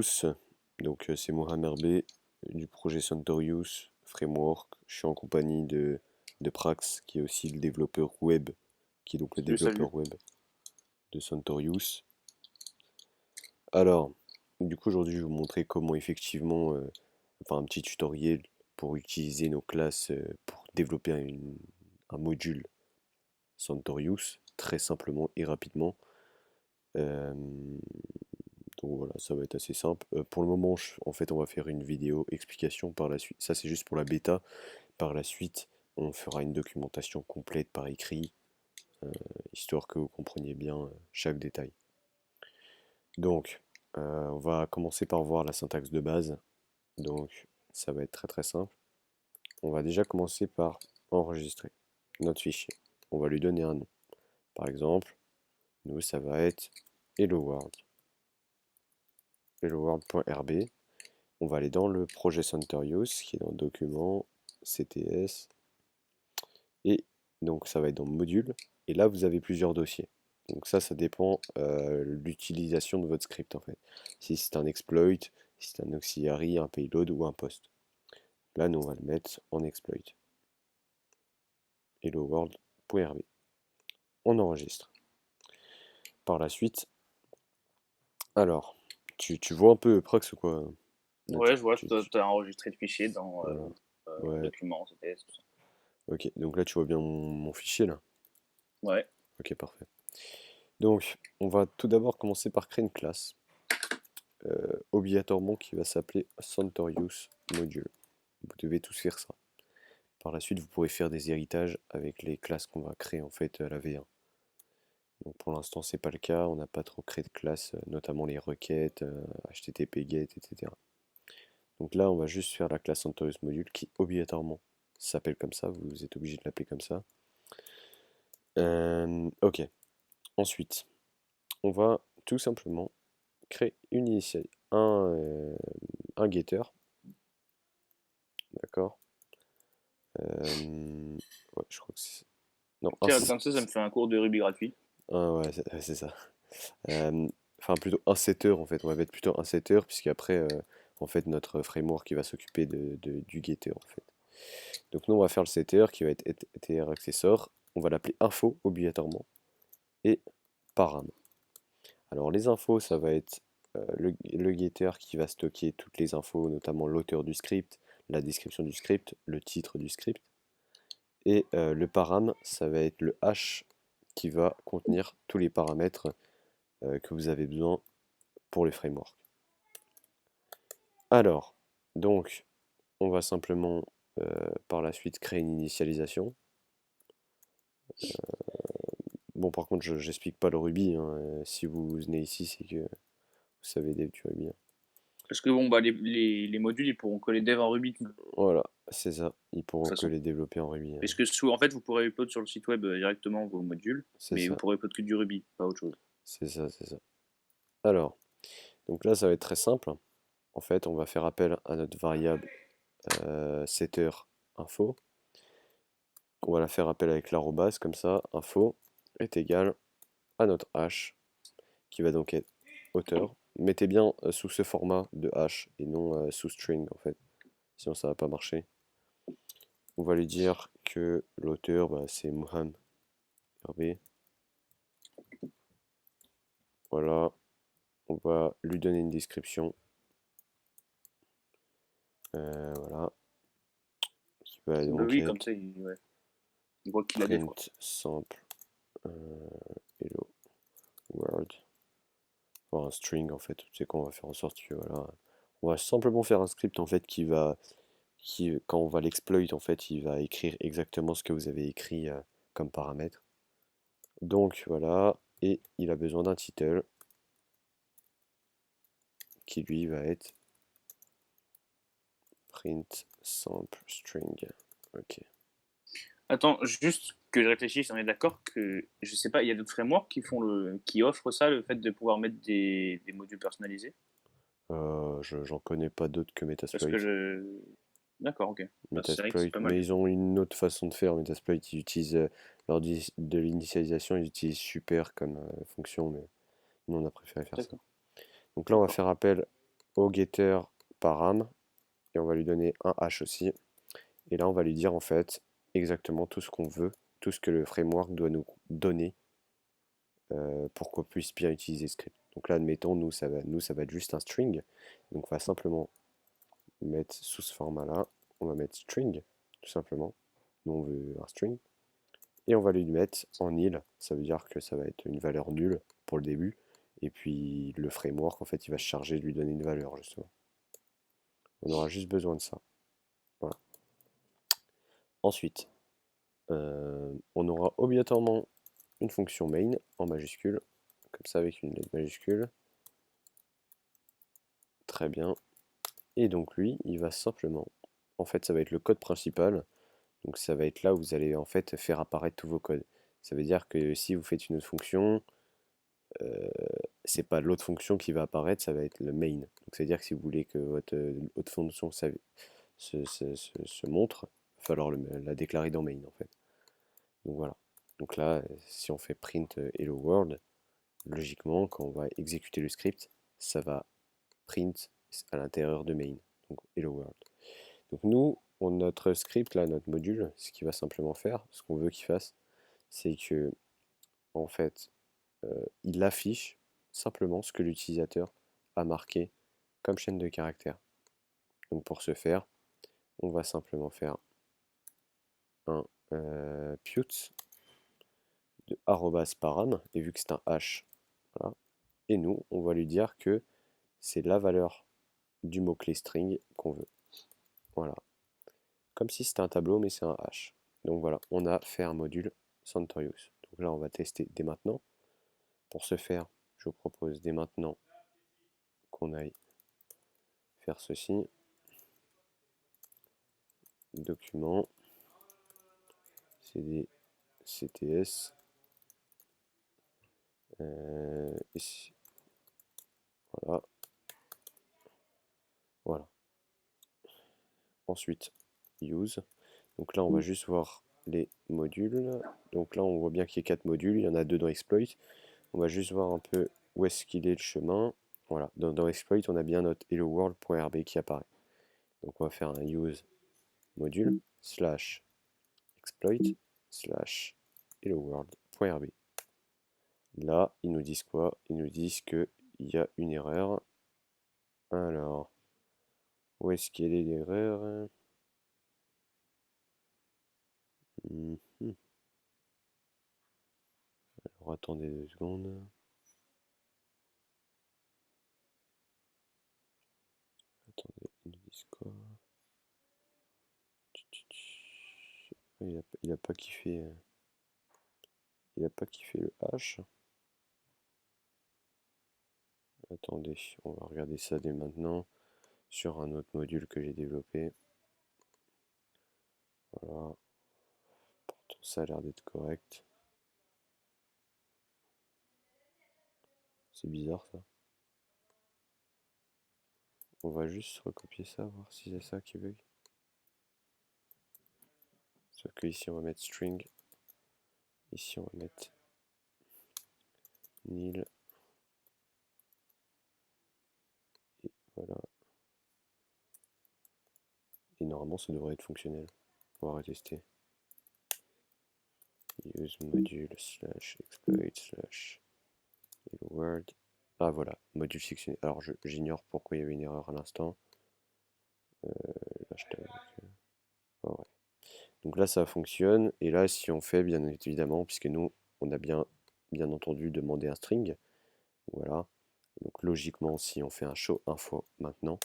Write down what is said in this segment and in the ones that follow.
tous, donc c'est Mohamed B du projet Centaurius Framework. Je suis en compagnie de Prax, qui est aussi le développeur web, qui est donc le Salut, salut. développeur web de Centaurius. Alors, du coup aujourd'hui je vais vous montrer comment effectivement, enfin un petit tutoriel pour utiliser nos classes pour développer un module Centaurius, très simplement et rapidement. Euh, Donc voilà, ça va être assez simple. Pour le moment, en fait, on va faire une vidéo explication par la suite. Ça, c'est juste pour la bêta. Par la suite, on fera une documentation complète par écrit, histoire que vous compreniez bien chaque détail. Donc, on va commencer par voir la syntaxe de base. Donc, ça va être très très simple. On va déjà commencer par enregistrer notre fichier. On va lui donner un nom. Par exemple, nous, ça va être hello world. helloworld.rb. On va aller dans le projet Centaurius, qui est dans le document CTS. Et donc ça va être dans module. Et là, vous avez plusieurs dossiers. Donc ça dépend de l'utilisation de votre script en fait. Si c'est un exploit, si c'est un auxiliary, un payload ou un post. Là, nous, on va le mettre en exploit. Hello world.rb. On enregistre. Par la suite, alors, tu vois un peu Prox ou quoi? Là, Ouais, je vois, tu tu- as enregistré le fichier dans voilà. Ouais, document, CTS, tout ça. ok. Donc là, tu vois bien mon fichier là. Ouais, Ok, parfait. Donc, on va tout d'abord commencer par créer une classe, obligatoirement qui va s'appeler Centaurius Module. Vous devez tous faire ça. Par la suite, vous pourrez faire des héritages avec les classes qu'on va créer en fait à la V1. Donc pour l'instant, c'est pas le cas, on n'a pas trop créé de classes, notamment les requêtes, HTTP GET, etc. Donc là, on va juste faire la classe Centaurius Module qui obligatoirement s'appelle comme ça, vous êtes obligé de l'appeler comme ça. Ok, ensuite, on va tout simplement créer une initiale, un getter, d'accord. Ouais, je crois que c'est... Non, tiens, comme ça me fait un cours de Ruby gratuit. ouais, c'est ça. Enfin, plutôt un setter, en fait. On va mettre plutôt un setter, puisqu'après, en fait, notre framework qui va s'occuper du getter, en fait. Donc nous, on va faire le setter, qui va être accessor. On va l'appeler info, obligatoirement, et param. Alors, les infos, ça va être le getter qui va stocker toutes les infos, notamment l'auteur du script, la description du script, le titre du script. Et le param, ça va être le hash qui va contenir tous les paramètres que vous avez besoin pour le framework. Alors, donc, on va simplement par la suite créer une initialisation. Bon, par contre, je n'explique pas le Ruby, hein. Si vous venez ici, c'est que vous savez du Ruby, hein. Parce que bon, bah, les modules, ils pourront coller dev en Ruby, de toute Voilà, c'est ça. Ils pourront que façon. les développer en Ruby, Parce que en fait, vous pourrez upload sur le site web directement vos modules, c'est mais vous ça, pourrez upload que du Ruby, pas autre chose. c'est ça, c'est ça. Alors, donc là, ça va être très simple. En fait, on va faire appel à notre variable setter info. On va la faire appel avec l'arrobase, comme ça, info est égal à notre hash, qui va donc être auteur. Mettez bien sous ce format de hash et non sous string en fait, sinon ça va pas marcher. On va lui dire que l'auteur c'est Mohamed RB. Voilà, on va lui donner une description. Voilà, qui va Bah donc oui, comme être ça, ouais, il voit qu'il a dev, quoi. print sample hello world. Enfin, un string en fait, c'est qu'on va faire en sorte que voilà, on va simplement faire un script en fait quand on va l'exploit en fait, il va écrire exactement ce que vous avez écrit comme paramètre. Donc voilà, et il a besoin d'un title qui lui va être print sample string. Ok. Attends, juste que je réfléchisse, on est d'accord que, je sais pas, il y a d'autres frameworks qui offrent ça, le fait de pouvoir mettre des modules personnalisés? J'en connais pas d'autres que Parce Metasploit. que je... D'accord, ok. Bah, c'est vrai que Metasploit, c'est pas mal mais du ils coup. ont une autre façon de faire. Metasploit, ils utilisent lors de l'initialisation, ils utilisent super comme fonction, mais nous on a préféré faire ça. D'accord, Donc là, on va d'accord. faire appel au getter param, et on va lui donner un hash aussi. Et là, on va lui dire en fait exactement tout ce qu'on veut, tout ce que le framework doit nous donner pour qu'on puisse bien utiliser ce script. Donc là, admettons, nous, ça va être juste un string. Donc on va simplement mettre sous ce format-là, on va mettre string, tout simplement. Nous, on veut un string. Et on va lui mettre en nil, ça veut dire que ça va être une valeur nulle pour le début. Et puis le framework, en fait, il va se charger de lui donner une valeur, justement. On aura juste besoin de ça. Voilà. Ensuite, on aura obligatoirement une fonction main en majuscule, comme ça avec une lettre majuscule. Très bien. Et donc lui, il va simplement, en fait, ça va être le code principal. Donc ça va être là où vous allez en fait faire apparaître tous vos codes. Ça veut dire que si vous faites une autre fonction, c'est pas l'autre fonction qui va apparaître, ça va être le main. Donc c'est à dire que si vous voulez que votre autre fonction se montre, il va falloir la déclarer dans main en fait. Donc voilà. Donc là, si on fait print hello world, logiquement, quand on va exécuter le script, ça va print à l'intérieur de main, donc hello world. Donc nous, notre script là, notre module, ce qu'il va simplement faire, ce qu'on veut qu'il fasse, c'est que en fait, il affiche simplement ce que l'utilisateur a marqué comme chaîne de caractères. Donc pour ce faire, on va simplement faire un put de @param, et vu que c'est un hash, voilà. Et nous, on va lui dire que c'est la valeur du mot-clé string qu'on veut. Voilà. Comme si c'était un tableau, mais c'est un hash. Donc voilà, on a fait un module Centorius. Donc là, on va tester dès maintenant. Pour ce faire, je vous propose dès maintenant qu'on aille faire ceci. Document, cd, cts, ici, voilà, voilà. Ensuite, use. Donc là, on va juste voir les modules. Donc là, on voit bien qu'il y a 4 modules. Il y en a 2 dans exploit. On va juste voir un peu où est-ce qu'il est le chemin. Voilà, dans exploit, on a bien notre hello world.rb qui apparaît. Donc on va faire un use module slash exploit slash hello world.rb. Là, ils nous disent quoi? Ils nous disent qu'il y a une erreur. Alors, où est-ce qu'elle est l'erreur? Alors, attendez 2 secondes. Attendez, ils nous disent quoi? Il a pas kiffé. Il a pas kiffé le H. Attendez, on va regarder ça dès maintenant sur un autre module que j'ai développé. Voilà. Pourtant, ça a l'air d'être correct. C'est bizarre ça. On va juste recopier ça, voir si c'est ça qui bug. Sauf que ici on va mettre string. Ici on va mettre nil. Et voilà. Et normalement ça devrait être fonctionnel. On va retester. Use module slash exploit slash hello world. Ah voilà, module sectionné. Alors j'ignore pourquoi il y avait une erreur à l'instant. Oh, ouais. Donc là ça fonctionne. Et là si on fait bien évidemment, puisque nous on a bien entendu demandé un string. Voilà. Donc logiquement si on fait un show info maintenant,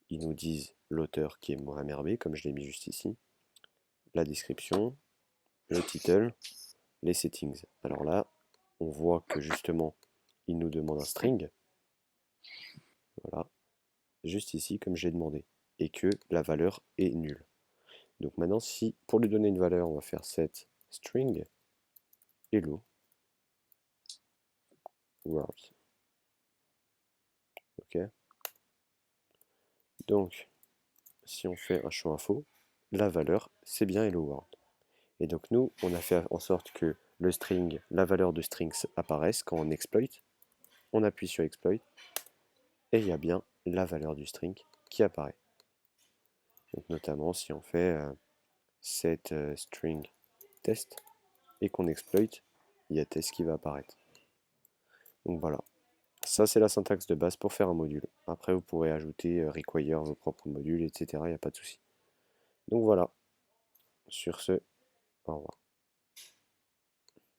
ils nous disent l'auteur qui est Mohamed B, comme je l'ai mis juste ici, la description, le title, les settings. Alors là, on voit que justement, il nous demande un string, voilà, juste ici, comme j'ai demandé, et que la valeur est nulle. Donc maintenant, si pour lui donner une valeur, on va faire set string hello world. Ok. Donc, si on fait un show info, la valeur, c'est bien hello world. Et donc nous, on a fait en sorte que le string, la valeur de string apparaisse quand on exploit. On appuie sur exploit et il y a bien la valeur du string qui apparaît. Donc notamment si on fait set string test et qu'on exploite, il y a test qui va apparaître. Donc voilà, ça c'est la syntaxe de base pour faire un module. Après vous pourrez ajouter require vos propres modules, etc. Il n'y a pas de souci. Donc voilà, sur ce, au revoir.